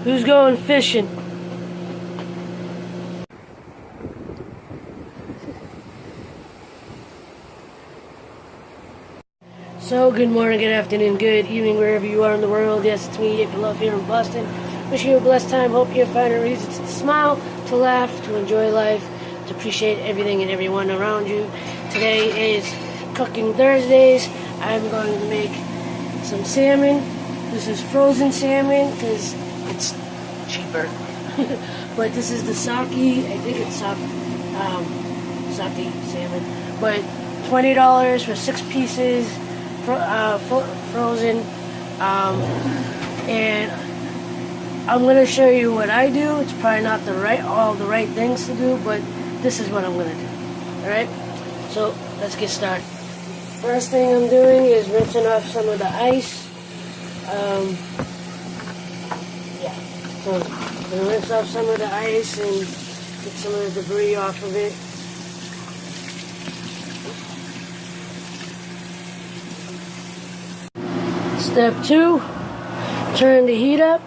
Who's going fishing? So, good morning, good afternoon, good evening, wherever you are in the world. Yes, it's me, If You Love, here in Boston. Wishing you a blessed time. Hope you find a reason to smile, to laugh, to enjoy life, to appreciate everything and everyone around you. Today is Cooking Thursdays. I'm going to make some salmon. This is frozen salmon because it's cheaper. But this is the sake. I think it's sake salmon. But $20 for 6 pieces, frozen. And I'm going to show you what I do. It's probably not all the right things to do, but this is what I'm going to do. Alright? So, let's get started. First thing I'm doing is rinsing off some of the ice. So I'm going to rinse off some of the ice and get some of the debris off of it. Step 2, turn the heat up.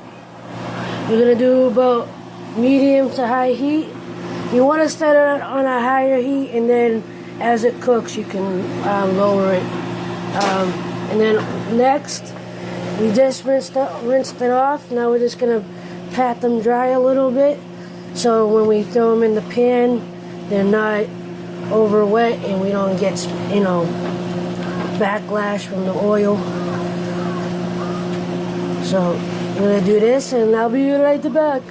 You're going to do about medium to high heat. You want to start it on a higher heat, and then as it cooks you can lower it. And then next, we just rinsed it off. Now we're just going to pat them dry a little bit, so when we throw them in the pan, they're not over wet and we don't get, backlash from the oil. So I'm going to do this and I'll be right back.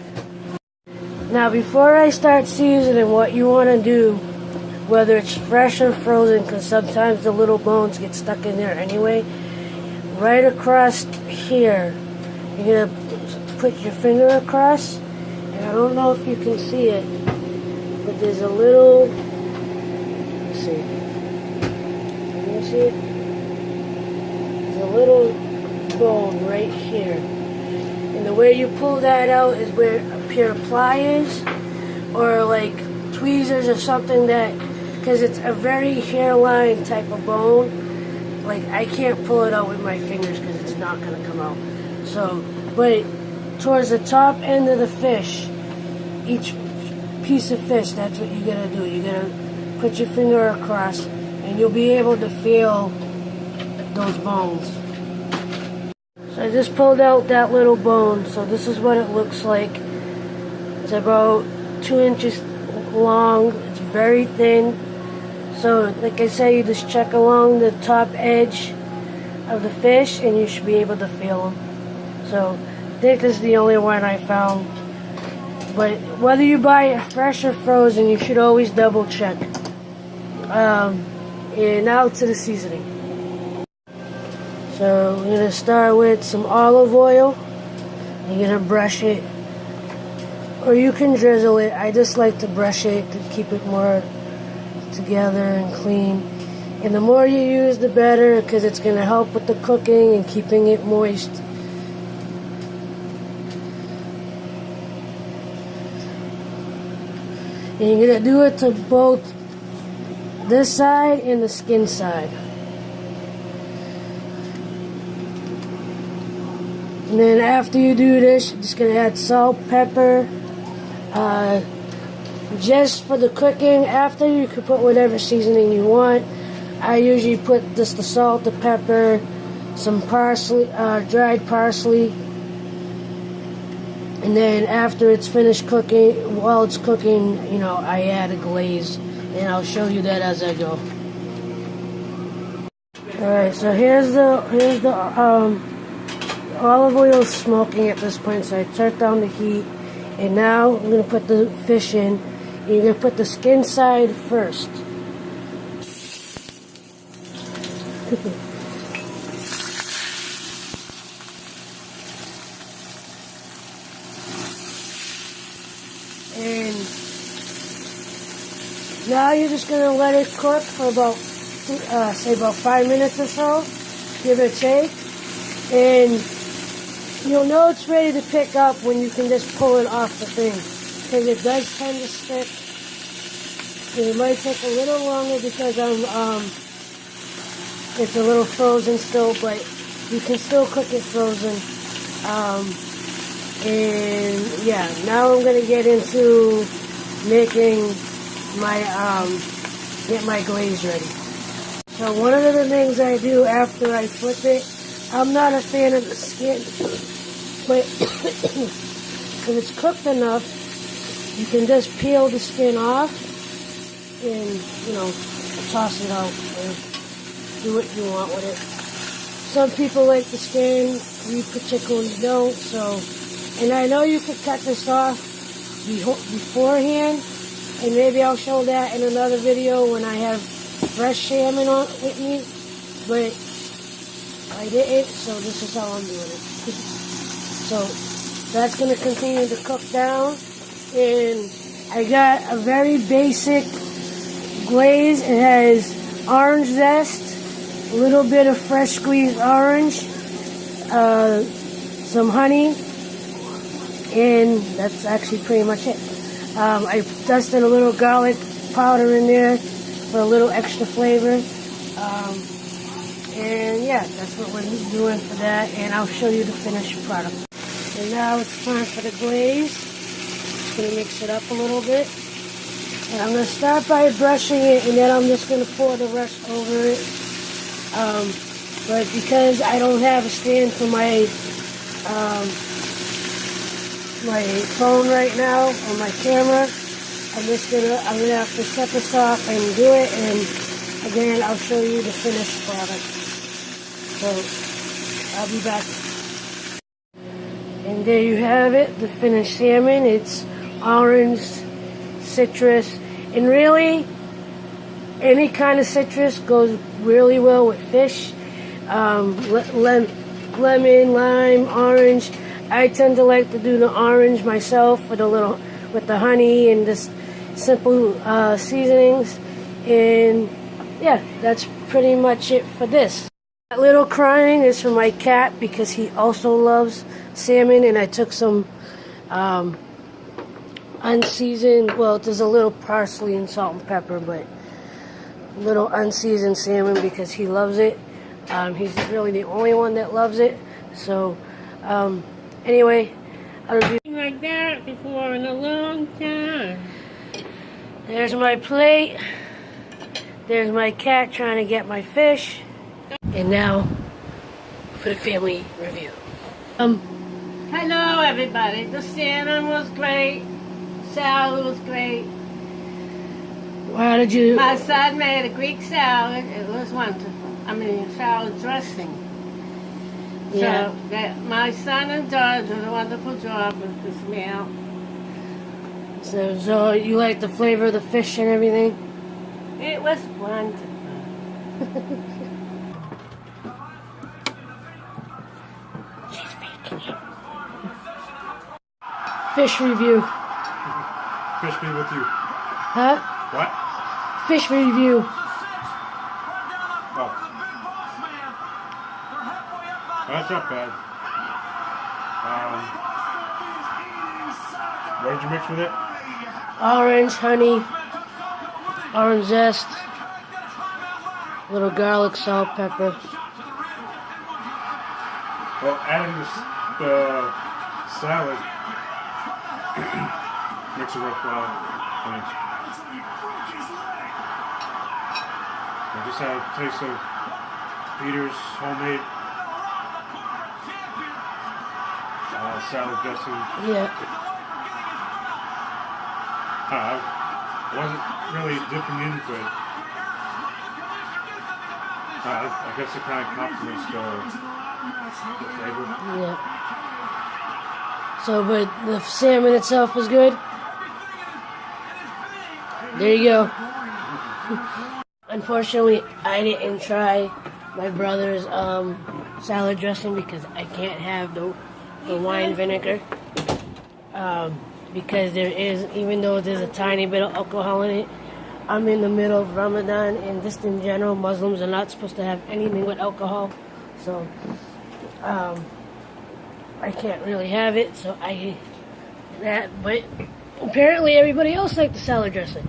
Now before I start seasoning, what you want to do, whether it's fresh or frozen, because sometimes the little bones get stuck in there anyway, right across here, you're going to put your finger across, and I don't know if you can see it, but there's a little, let's see, can you see it? There's a little bone right here, and the way you pull that out is where a pair of pliers or like tweezers or something, that, because it's a very hairline type of bone, like I can't pull it out with my fingers because it's not going to come out. So, but towards the top end of the fish, each piece of fish, that's what you're going to do. You're going to put your finger across and you'll be able to feel those bones. So I just pulled out that little bone. So this is what it looks like. It's about 2 inches long. It's very thin. So like I said, you just check along the top edge of the fish and you should be able to feel them. So I think this is the only one I found. But whether you buy it fresh or frozen, you should always double check. And now to the seasoning. So we're going to start with some olive oil. You're going to brush it, or you can drizzle it. I just like to brush it to keep it more together and clean. And the more you use, the better, because it's going to help with the cooking and keeping it moist. And you're going to do it to both this side and the skin side. And then after you do this, you're just going to add salt, pepper. Just for the cooking, after you can put whatever seasoning you want. I usually put just the salt, the pepper, some parsley, dried parsley. And then after it's finished cooking, while it's cooking, I add a glaze, and I'll show you that as I go. All right, so here's the olive oil is smoking at this point, so I turned down the heat, and now I'm gonna put the fish in. And you're gonna put the skin side first. And now you're just going to let it cook for about, say about 5 minutes or so. Give it a shake. And you'll know it's ready to pick up when you can just pull it off the thing. Because it does tend to stick. And it might take a little longer because it's a little frozen still, but you can still cook it frozen. And yeah, now I'm gonna get into making my get my glaze ready. So one of the things I do after I flip it, I'm not a fan of the skin, but if it's cooked enough, you can just peel the skin off and, you know, toss it out or do what you want with it. Some people like the skin, we particularly don't, so, and I know you could cut this off beforehand, and maybe I'll show that in another video when I have fresh salmon on with me, but I didn't, so this is how I'm doing it. So that's going to continue to cook down, and I got a very basic glaze. It has orange zest, a little bit of fresh squeezed orange, some honey, and that's actually pretty much it. I dusted a little garlic powder in there for a little extra flavor. And yeah, that's what we're doing for that, and I'll show you the finished product. And now it's time for the glaze. Just going to mix it up a little bit. And I'm going to start by brushing it, and then I'm just going to pour the rest over it. But because I don't have a stand for my my phone right now, or my camera, I'm gonna have to shut this off and do it, and again I'll show you the finished product. So I'll be back. And there you have it, the finished salmon. It's orange, citrus, and really any kind of citrus goes really well with fish. Lemon, lime, orange. I tend to like to do the orange myself with the honey and just simple seasonings. And yeah, that's pretty much it for this. That little crying is for my cat because he also loves salmon, and I took some unseasoned, well, there's a little parsley and salt and pepper, but a little unseasoned salmon because he loves it. He's really the only one that loves it. So anyway, I'll do like that before in a long time. There's my plate. There's my cat trying to get my fish. And now for the family review. Hello everybody. The salmon was great. Salad was great. How did you? My son made a Greek salad. It was wonderful. I mean, salad dressing. Yeah. So that my son and daughter did a wonderful job with this meal. So you like the flavor of the fish and everything? It was wonderful. She's faking it. Fish review. Fish me with you. Huh? What? Fish review. Oh. That's not bad. What did you mix with it? Orange, honey, orange zest, little garlic, salt, pepper. Well, adding the salad, mix it with, I just had a taste of Peter's homemade salad dressing. Yeah. I wasn't really dipping into it. I guess it kind of complements the flavor. Yeah. So, but the salmon itself was good? There you go. Unfortunately, I didn't try my brother's salad dressing because I can't have the wine vinegar. Because there is, even though there's a tiny bit of alcohol in it, I'm in the middle of Ramadan, and just in general, Muslims are not supposed to have anything with alcohol. So, I can't really have it, so but apparently everybody else liked the salad dressing.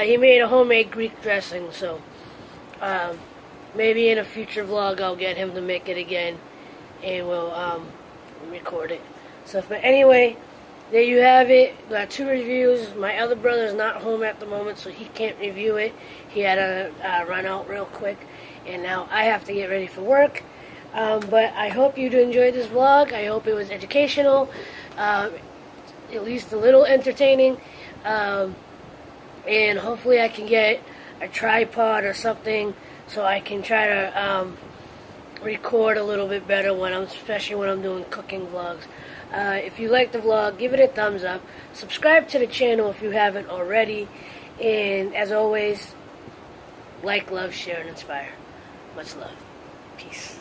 He made a homemade Greek dressing, so maybe in a future vlog I'll get him to make it again, and we'll record it. So, but anyway, there you have it. Got 2 reviews. My other brother is not home at the moment, so he can't review it. He had to run out real quick, and now I have to get ready for work. But I hope you enjoyed this vlog. I hope it was educational, at least a little entertaining, and hopefully I can get a tripod or something so I can try to record a little bit better especially when I'm doing cooking vlogs. If you like the vlog, give it a thumbs up. Subscribe to the channel if you haven't already. And as always, like, love, share, and inspire. Much love. Peace.